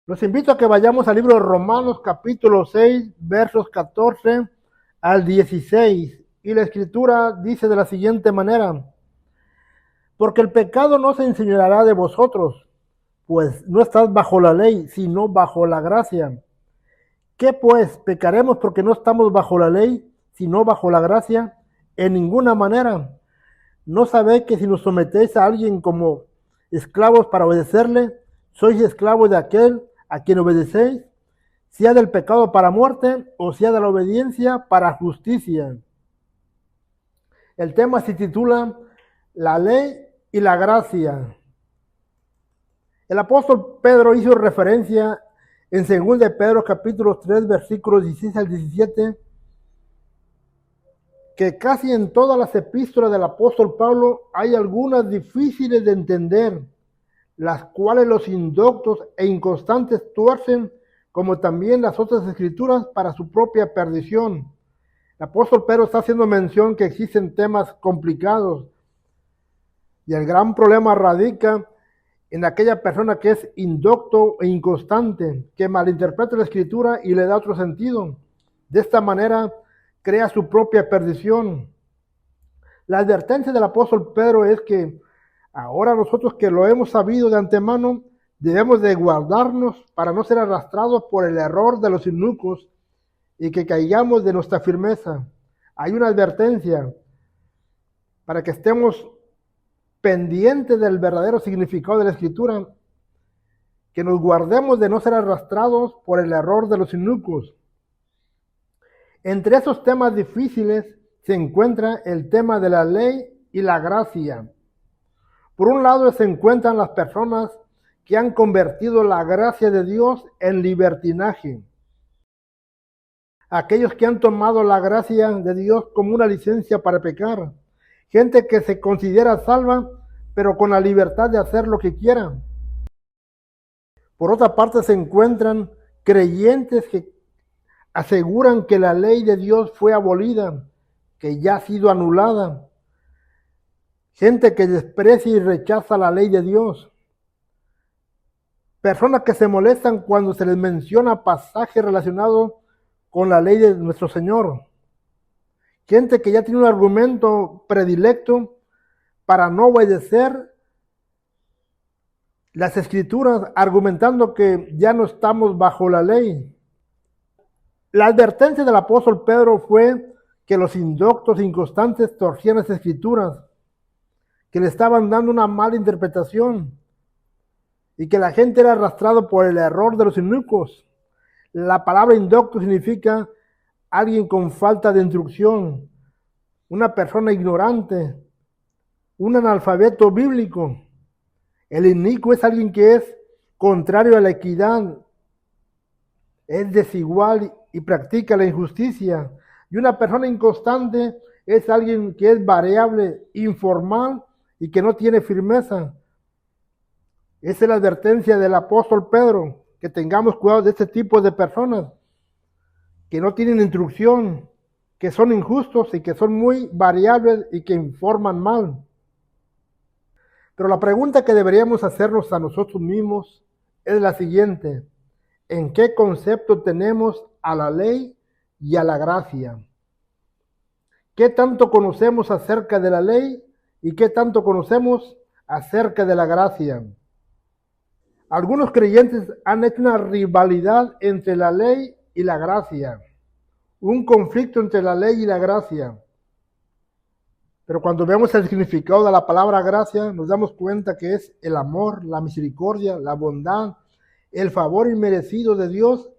Los invito a que vayamos al libro de Romanos capítulo 6, versos 14 al 16. Y la escritura dice de la siguiente manera: porque el pecado no se enseñoreará de vosotros, pues no estás bajo la ley, sino bajo la gracia. ¿Qué pues? ¿Pecaremos porque no estamos bajo la ley, sino bajo la gracia? En ninguna manera. ¿No sabéis que si nos sometéis a alguien como esclavos para obedecerle, sois esclavos de aquel a quien obedecéis, sea del pecado para muerte o sea de la obediencia para justicia? El tema se titula La ley y la gracia. El apóstol Pedro hizo referencia en 2 de Pedro capítulo 3 versículos 16 al 17, que casi en todas las epístolas del apóstol Pablo hay algunas difíciles de entender, las cuales los indoctos e inconstantes tuercen, como también las otras escrituras, para su propia perdición. El apóstol Pedro está haciendo mención que existen temas complicados, y el gran problema radica en aquella persona que es indocto e inconstante, que malinterpreta la escritura y le da otro sentido. De esta manera crea su propia perdición. La advertencia del apóstol Pedro es que ahora nosotros que lo hemos sabido de antemano, debemos de guardarnos para no ser arrastrados por el error de los inicuos y que caigamos de nuestra firmeza. Hay una advertencia para que estemos pendientes del verdadero significado de la escritura, que nos guardemos de no ser arrastrados por el error de los inicuos. Entre esos temas difíciles se encuentra el tema de la ley y la gracia. Por un lado se encuentran las personas que han convertido la gracia de Dios en libertinaje. Aquellos que han tomado la gracia de Dios como una licencia para pecar. Gente que se considera salva, pero con la libertad de hacer lo que quiera. Por otra parte se encuentran creyentes que aseguran que la ley de Dios fue abolida, que ya ha sido anulada. Gente que desprecia y rechaza la ley de Dios. Personas que se molestan cuando se les menciona pasajes relacionados con la ley de nuestro Señor. Gente que ya tiene un argumento predilecto para no obedecer las escrituras, argumentando que ya no estamos bajo la ley. La advertencia del apóstol Pedro fue que los indoctos e inconstantes torcían las escrituras, que le estaban dando una mala interpretación y que la gente era arrastrada por el error de los inicuos. La palabra indocto significa alguien con falta de instrucción, una persona ignorante, un analfabeto bíblico. El inicuo es alguien que es contrario a la equidad, es desigual y practica la injusticia. Y una persona inconstante es alguien que es variable, informal y que no tiene firmeza. Esa es la advertencia del apóstol Pedro, que tengamos cuidado de este tipo de personas que no tienen instrucción, que son injustos y que son muy variables y que informan mal. Pero la pregunta que deberíamos hacernos a nosotros mismos es la siguiente: ¿en qué concepto tenemos a la ley y a la gracia? ¿Qué tanto conocemos acerca de la ley y qué tanto conocemos acerca de la gracia? Algunos creyentes han hecho una rivalidad entre la ley y la gracia, un conflicto entre la ley y la gracia. Pero cuando vemos el significado de la palabra gracia, nos damos cuenta que es el amor, la misericordia, la bondad, el favor inmerecido de Dios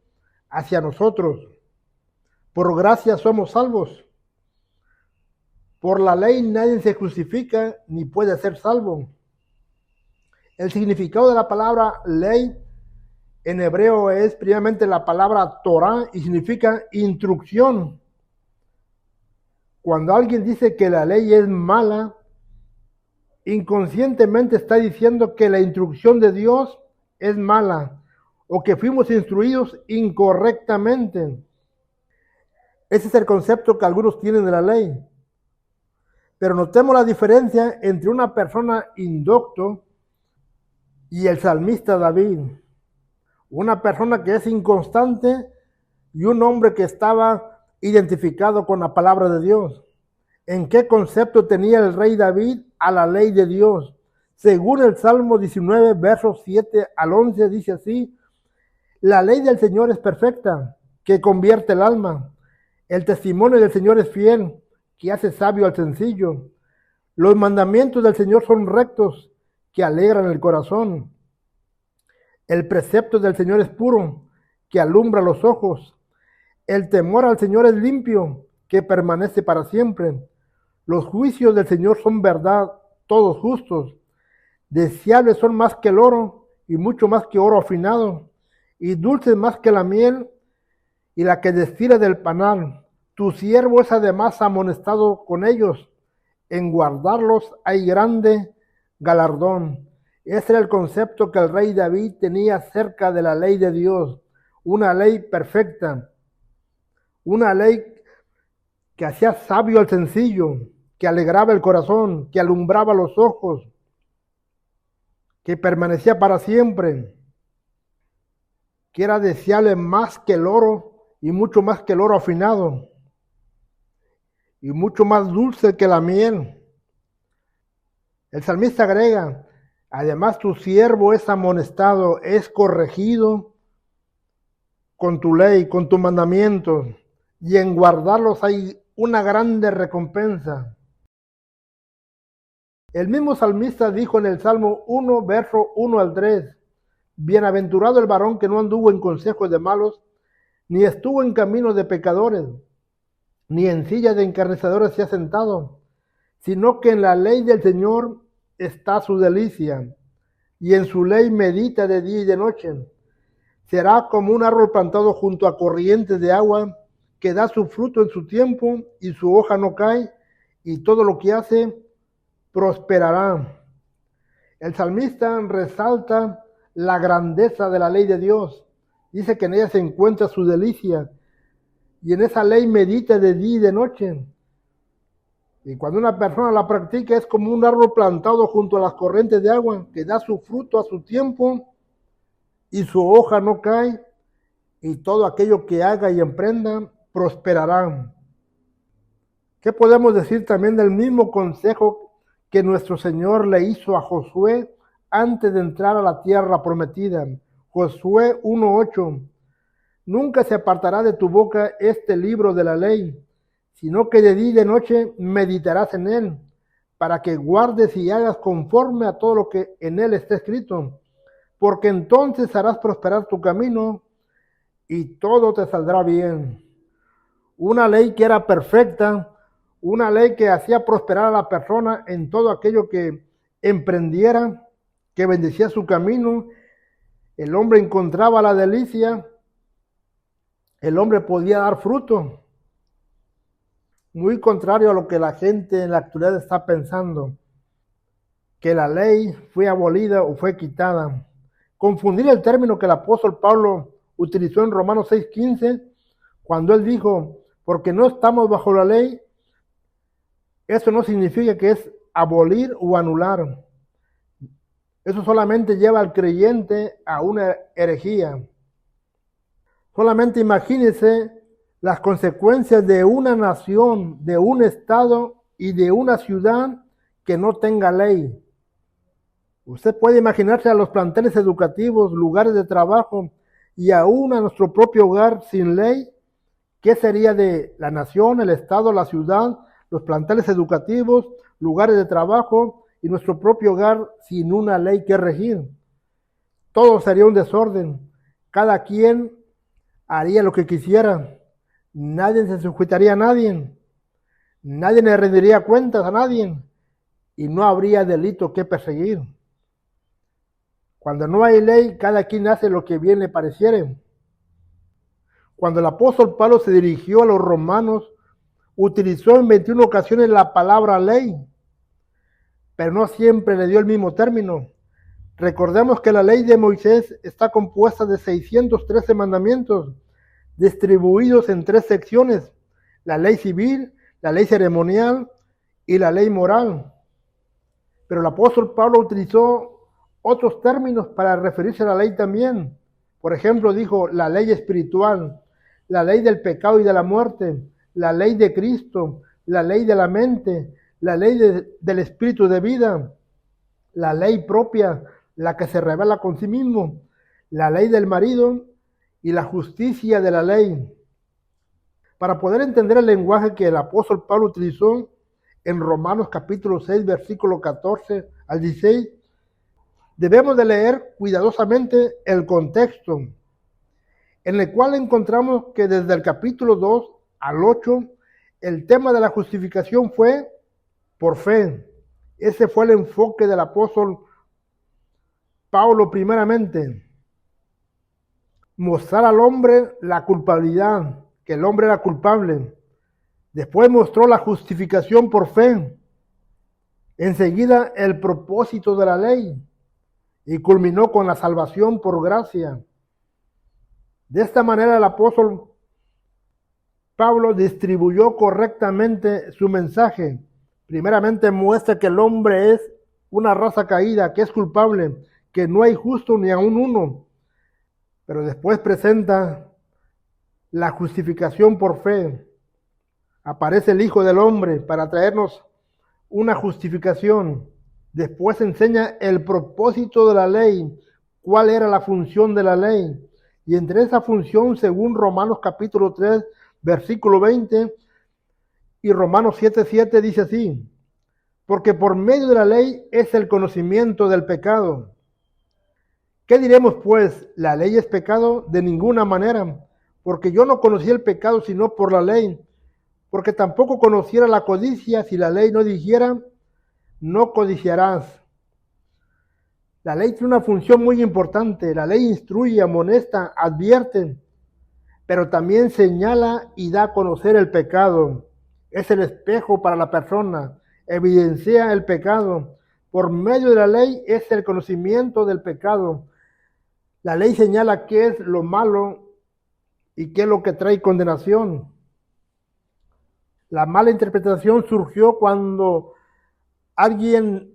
hacia nosotros. Por gracia somos salvos. Por la ley nadie se justifica ni puede ser salvo. El significado de la palabra ley en hebreo es primeramente la palabra Torah y significa instrucción. Cuando alguien dice que la ley es mala, inconscientemente está diciendo que la instrucción de Dios es mala o que fuimos instruidos incorrectamente. Ese es el concepto que algunos tienen de la ley. Pero notemos la diferencia entre una persona indocto y el salmista David. Una persona que es inconstante y un hombre que estaba identificado con la palabra de Dios. ¿En qué concepto tenía el rey David a la ley de Dios? Según el Salmo 19, versos 7 al 11, dice así: la ley del Señor es perfecta, que convierte el alma. El testimonio del Señor es fiel, que hace sabio al sencillo. Los mandamientos del Señor son rectos, que alegran el corazón. El precepto del Señor es puro, que alumbra los ojos. El temor al Señor es limpio, que permanece para siempre. Los juicios del Señor son verdad, todos justos. Deseables son más que el oro, y mucho más que oro afinado, y dulces más que la miel, y la que destila del panal. Tu siervo es además amonestado con ellos. En guardarlos hay grande galardón. Ese era el concepto que el rey David tenía acerca de la ley de Dios. Una ley perfecta. Una ley que hacía sabio al sencillo, que alegraba el corazón, que alumbraba los ojos, que permanecía para siempre, que era deseable más que el oro y mucho más que el oro afinado, y mucho más dulce que la miel. El salmista agrega: además tu siervo es amonestado, es corregido con tu ley, con tus mandamientos, y en guardarlos hay una grande recompensa. El mismo salmista dijo en el Salmo 1, verso 1 al 3: bienaventurado el varón que no anduvo en consejos de malos, ni estuvo en camino de pecadores, ni en silla de encarnecedores se ha sentado, sino que en la ley del Señor está su delicia, y en su ley medita de día y de noche. Será como un árbol plantado junto a corrientes de agua, que da su fruto en su tiempo, y su hoja no cae, y todo lo que hace prosperará. El salmista resalta la grandeza de la ley de Dios. Dice que en ella se encuentra su delicia, y en esa ley medita de día y de noche. Y cuando una persona la practica, es como un árbol plantado junto a las corrientes de agua, que da su fruto a su tiempo, y su hoja no cae, y todo aquello que haga y emprenda prosperará. ¿Qué podemos decir también del mismo consejo que nuestro Señor le hizo a Josué antes de entrar a la tierra prometida? Josué 1:8: nunca se apartará de tu boca este libro de la ley, sino que de día y de noche meditarás en él, para que guardes y hagas conforme a todo lo que en él está escrito, porque entonces harás prosperar tu camino y todo te saldrá bien. Una ley que era perfecta, una ley que hacía prosperar a la persona en todo aquello que emprendiera, que bendecía su camino. El hombre encontraba la delicia, el hombre podía dar fruto, muy contrario a lo que la gente en la actualidad está pensando, que la ley fue abolida o fue quitada. Confundir el término que el apóstol Pablo utilizó en Romanos 6:15, cuando él dijo: porque no estamos bajo la ley, eso no significa que es abolir o anular. Eso solamente lleva al creyente a una herejía. Solamente imagínense las consecuencias de una nación, de un estado y de una ciudad que no tenga ley. Usted puede imaginarse a los planteles educativos, lugares de trabajo y aún a nuestro propio hogar sin ley. ¿Qué sería de la nación, el estado, la ciudad, los planteles educativos, lugares de trabajo y nuestro propio hogar sin una ley que regir? Todo sería un desorden. Cada quien haría lo que quisiera. Nadie se sujetaría a nadie. Nadie le rendiría cuentas a nadie. Y no habría delito que perseguir. Cuando no hay ley, cada quien hace lo que bien le pareciere. Cuando el apóstol Pablo se dirigió a los romanos, utilizó en 21 ocasiones la palabra ley, pero no siempre le dio el mismo término. Recordemos que la ley de Moisés está compuesta de 613 mandamientos, distribuidos en 3 secciones: la ley civil, la ley ceremonial y la ley moral. Pero el apóstol Pablo utilizó otros términos para referirse a la ley también. Por ejemplo, dijo la ley espiritual, la ley del pecado y de la muerte, la ley de Cristo, la ley de la mente, la ley del espíritu de vida, la ley propia, la que se revela con sí mismo, la ley del marido y la justicia de la ley. Para poder entender el lenguaje que el apóstol Pablo utilizó en Romanos capítulo 6, versículo 14 al 16, debemos de leer cuidadosamente el contexto, en el cual encontramos que desde el capítulo 2 al 8, el tema de la justificación fue por fe. Ese fue el enfoque del apóstol Pablo primeramente. Mostrar al hombre la culpabilidad, que el hombre era culpable. Después mostró la justificación por fe. Enseguida el propósito de la ley. Y culminó con la salvación por gracia. De esta manera el apóstol Pablo distribuyó correctamente su mensaje. Primeramente muestra que el hombre es una raza caída, que es culpable, que no hay justo ni aun uno. Pero después presenta la justificación por fe. Aparece el Hijo del Hombre para traernos una justificación. Después enseña el propósito de la ley, cuál era la función de la ley. Y entre esa función, según Romanos capítulo 3, versículo 20, y Romanos 7:7 dice así: porque por medio de la ley es el conocimiento del pecado. ¿Qué diremos pues? ¿La ley es pecado? De ninguna manera, porque yo no conocí el pecado sino por la ley, porque tampoco conociera la codicia si la ley no dijera, no codiciarás. La ley tiene una función muy importante. La ley instruye, amonesta, advierte, pero también señala y da a conocer el pecado. Es el espejo para la persona, evidencia el pecado. Por medio de la ley es el conocimiento del pecado. La ley señala qué es lo malo y qué es lo que trae condenación. La mala interpretación surgió cuando alguien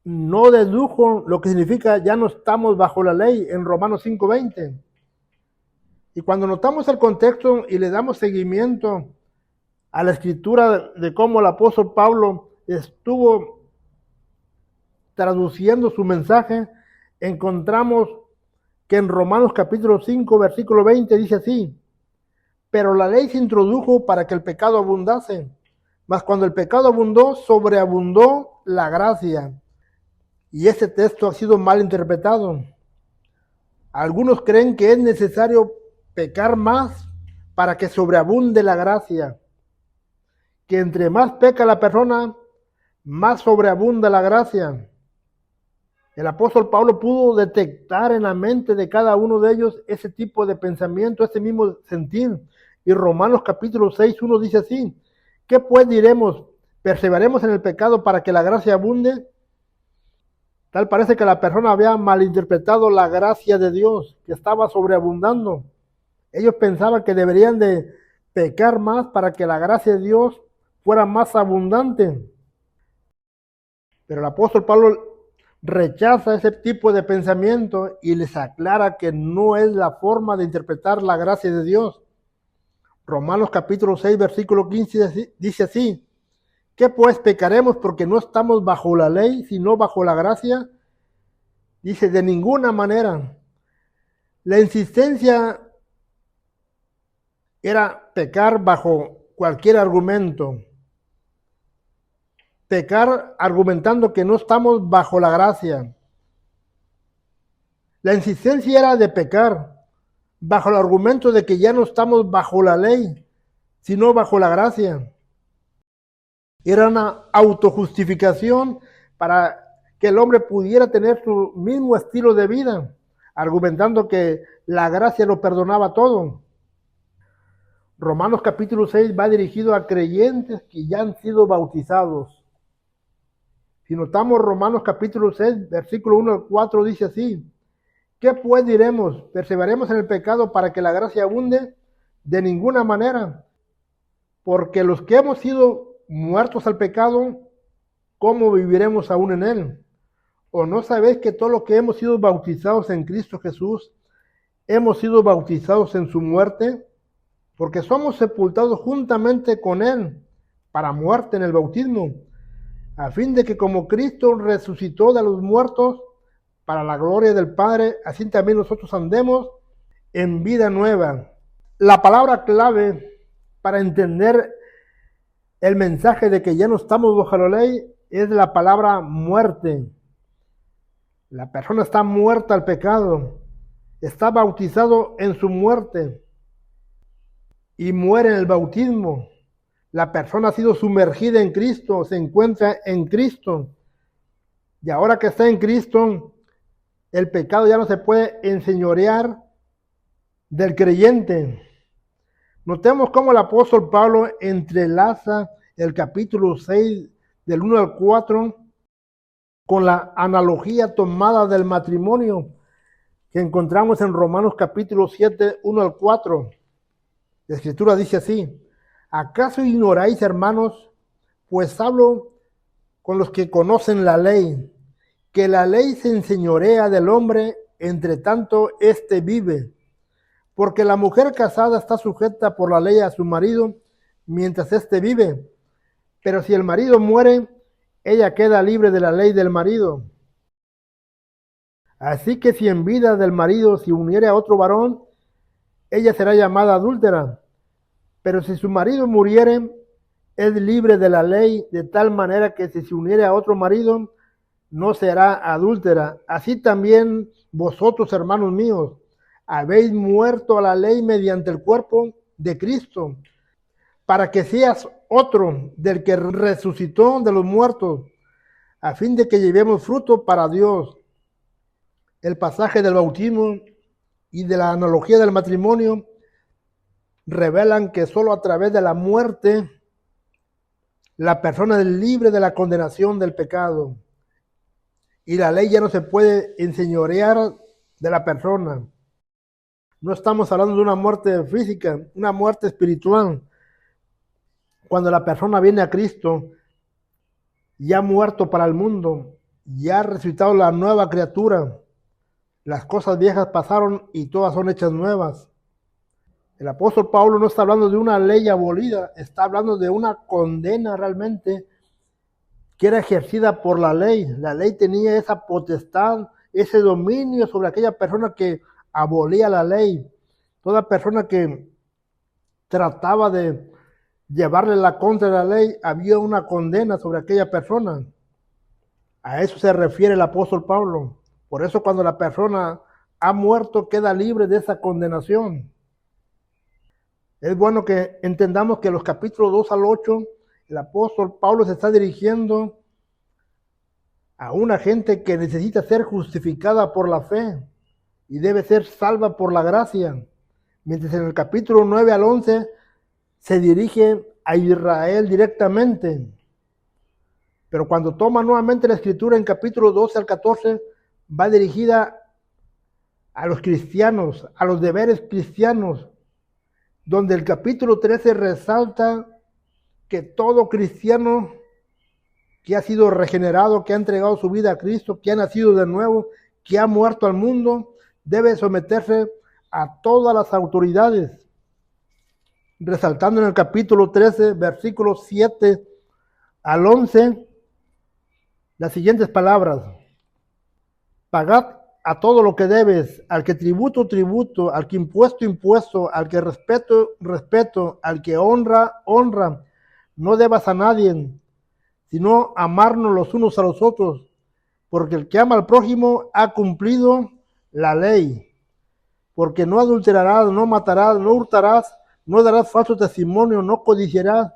no dedujo lo que significa ya no estamos bajo la ley en Romanos 5:20. Y cuando notamos el contexto y le damos seguimiento a la escritura de cómo el apóstol Pablo estuvo traduciendo su mensaje, encontramos que en Romanos capítulo 5, versículo 20 dice así: pero la ley se introdujo para que el pecado abundase, mas cuando el pecado abundó, sobreabundó la gracia. Y este texto ha sido mal interpretado. Algunos creen que es necesario pecar más para que sobreabunde la gracia, que entre más peca la persona, más sobreabunda la gracia. El apóstol Pablo pudo detectar en la mente de cada uno de ellos ese tipo de pensamiento, ese mismo sentir. Y Romanos capítulo 6:1 dice así: ¿qué pues diremos? ¿Perseveremos en el pecado para que la gracia abunde? Tal parece que la persona había malinterpretado la gracia de Dios, que estaba sobreabundando. Ellos pensaban que deberían de pecar más para que la gracia de Dios fuera más abundante. Pero el apóstol Pablo rechaza ese tipo de pensamiento y les aclara que no es la forma de interpretar la gracia de Dios. Romanos capítulo 6, versículo 15 dice así: ¿qué pues pecaremos porque no estamos bajo la ley, sino bajo la gracia? Dice, de ninguna manera. La insistencia era pecar bajo cualquier argumento. Pecar argumentando que no estamos bajo la gracia. La insistencia era de pecar bajo el argumento de que ya no estamos bajo la ley, sino bajo la gracia. Era una autojustificación para que el hombre pudiera tener su mismo estilo de vida, argumentando que la gracia lo perdonaba todo. Romanos capítulo 6 va dirigido a creyentes que ya han sido bautizados. Si notamos Romanos capítulo 6, versículo 1 al 4 dice así: ¿qué pues diremos? ¿Perseveremos en el pecado para que la gracia abunde? De ninguna manera, porque los que hemos sido muertos al pecado, ¿cómo viviremos aún en él? ¿O no sabéis que todos los que hemos sido bautizados en Cristo Jesús, hemos sido bautizados en su muerte, porque somos sepultados juntamente con él para muerte en el bautismo, a fin de que como Cristo resucitó de los muertos para la gloria del Padre, así también nosotros andemos en vida nueva. La palabra clave para entender el mensaje de que ya no estamos bajo la ley es la palabra muerte. La persona está muerta al pecado, está bautizado en su muerte y muere en el bautismo. La persona ha sido sumergida en Cristo, se encuentra en Cristo. Y ahora que está en Cristo, el pecado ya no se puede enseñorear del creyente. Notemos cómo el apóstol Pablo entrelaza el capítulo 6 del 1 al 4 con la analogía tomada del matrimonio que encontramos en Romanos capítulo 7, 1 al 4. La escritura dice así: ¿acaso ignoráis, hermanos? Pues hablo con los que conocen la ley, que la ley se enseñorea del hombre, entre tanto éste vive. Porque la mujer casada está sujeta por la ley a su marido mientras éste vive. Pero si el marido muere, ella queda libre de la ley del marido. Así que si en vida del marido se uniere a otro varón, ella será llamada adúltera. Pero si su marido muriere, es libre de la ley, de tal manera que si se uniere a otro marido, no será adúltera. Así también vosotros, hermanos míos, habéis muerto a la ley mediante el cuerpo de Cristo, para que seas otro del que resucitó de los muertos, a fin de que llevemos fruto para Dios. El pasaje del bautismo y de la analogía del matrimonio revelan que solo a través de la muerte la persona es libre de la condenación del pecado y la ley ya no se puede enseñorear de la persona. No estamos hablando de una muerte física, una muerte espiritual. Cuando la persona viene a Cristo, ya ha muerto para el mundo, ya ha resucitado la nueva criatura. Las cosas viejas pasaron y todas son hechas nuevas. El apóstol Pablo no está hablando de una ley abolida, está hablando de una condena realmente que era ejercida por la ley. La ley tenía esa potestad, ese dominio sobre aquella persona que abolía la ley. Toda persona que trataba de llevarle la contra de la ley, había una condena sobre aquella persona. A eso se refiere el apóstol Pablo. Por eso cuando la persona ha muerto, queda libre de esa condenación. Es bueno que entendamos que los capítulos 2 al 8, el apóstol Pablo se está dirigiendo a una gente que necesita ser justificada por la fe y debe ser salva por la gracia. Mientras en el capítulo 9 al 11 se dirige a Israel directamente. Pero cuando toma nuevamente la escritura en capítulo 12 al 14, va dirigida a los cristianos, a los deberes cristianos, donde el capítulo 13 resalta que todo cristiano que ha sido regenerado, que ha entregado su vida a Cristo, que ha nacido de nuevo, que ha muerto al mundo, debe someterse a todas las autoridades, resaltando en el capítulo 13, versículos 7 al 11, las siguientes palabras: pagad a todo lo que debes, al que tributo, tributo, al que impuesto, impuesto, al que respeto, respeto, al que honra, honra. No debas a nadie, sino amarnos los unos a los otros, porque el que ama al prójimo ha cumplido la ley. Porque no adulterarás, no matarás, no hurtarás, no darás falso testimonio, no codiciarás,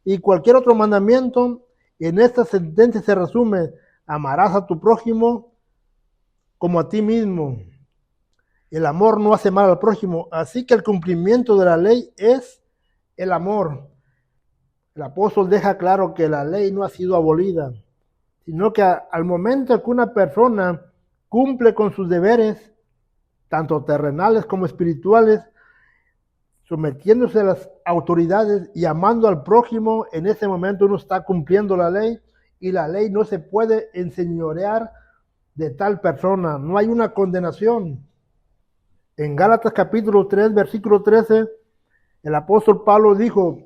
y cualquier otro mandamiento. En esta sentencia se resume: amarás a tu prójimo como a ti mismo. El amor no hace mal al prójimo, así que el cumplimiento de la ley es el amor. El apóstol deja claro que la ley no ha sido abolida, sino que al momento que una persona cumple con sus deberes, tanto terrenales como espirituales, sometiéndose a las autoridades y amando al prójimo, en ese momento uno está cumpliendo la ley, y la ley no se puede enseñorear de tal persona. No hay una condenación. En Gálatas capítulo 3, versículo 13, el apóstol Pablo dijo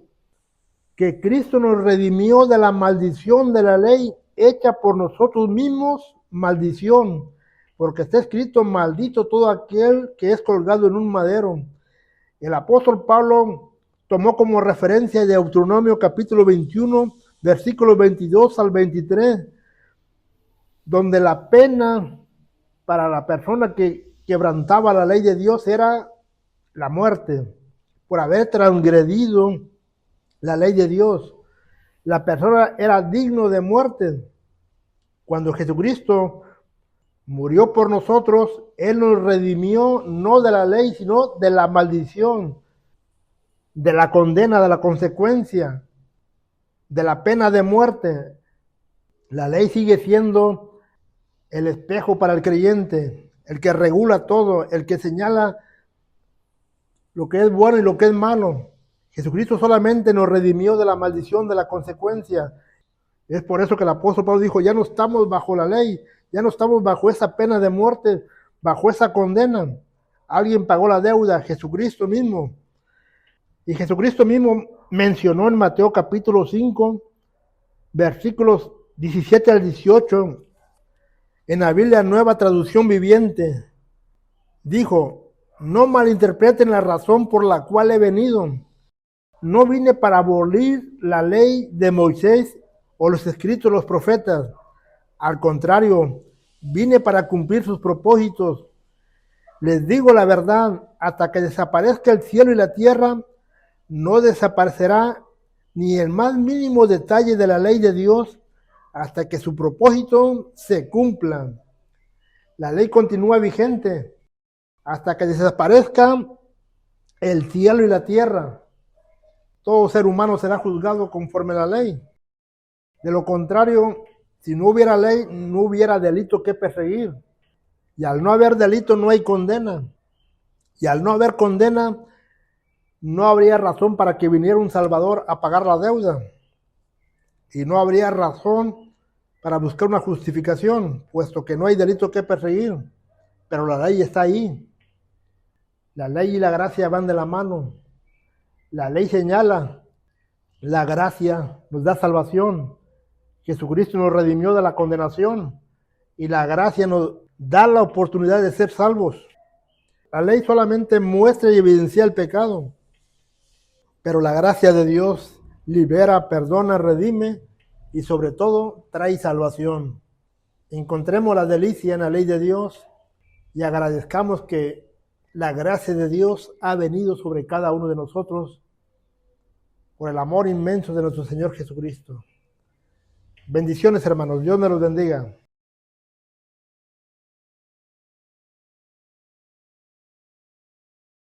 que Cristo nos redimió de la maldición de la ley hecha por nosotros mismos, maldición, porque está escrito: maldito todo aquel que es colgado en un madero. El apóstol Pablo tomó como referencia de Deuteronomio capítulo 21, versículos 22 al 23, donde la pena para la persona que quebrantaba la ley de Dios era la muerte, por haber transgredido la ley de Dios. La persona era digno de muerte. Cuando Jesucristo murió por nosotros, Él nos redimió no de la ley, sino de la maldición, de la condena, de la consecuencia, de la pena de muerte. La ley sigue siendo el espejo para el creyente, el que regula todo, el que señala lo que es bueno y lo que es malo. Jesucristo solamente nos redimió de la maldición, de la consecuencia. Es por eso que el apóstol Pablo dijo: ya no estamos bajo la ley, ya no estamos bajo esa pena de muerte, bajo esa condena. Alguien pagó la deuda, Jesucristo mismo. Y Jesucristo mismo mencionó en Mateo capítulo 5, versículos 17 al 18, en la Biblia Nueva Traducción Viviente, dijo: no malinterpreten la razón por la cual he venido. No vine para abolir la ley de Moisés o los escritos de los profetas. Al contrario, vine para cumplir sus propósitos. Les digo la verdad, hasta que desaparezca el cielo y la tierra, no desaparecerá ni el más mínimo detalle de la ley de Dios hasta que su propósito se cumpla. La ley continúa vigente hasta que desaparezca el cielo y la tierra. Todo ser humano será juzgado conforme a la ley. De lo contrario, si no hubiera ley, no hubiera delito que perseguir. Y al no haber delito, no hay condena. Y al no haber condena, no habría razón para que viniera un Salvador a pagar la deuda. Y no habría razón para buscar una justificación, puesto que no hay delito que perseguir. Pero la ley está ahí. La ley y la gracia van de la mano. La ley señala, la gracia nos da salvación. Jesucristo nos redimió de la condenación y la gracia nos da la oportunidad de ser salvos. La ley solamente muestra y evidencia el pecado, pero la gracia de Dios libera, perdona, redime y sobre todo trae salvación. Encontremos la delicia en la ley de Dios y agradezcamos que la gracia de Dios ha venido sobre cada uno de nosotros por el amor inmenso de nuestro Señor Jesucristo. Bendiciones, hermanos. Dios me los bendiga.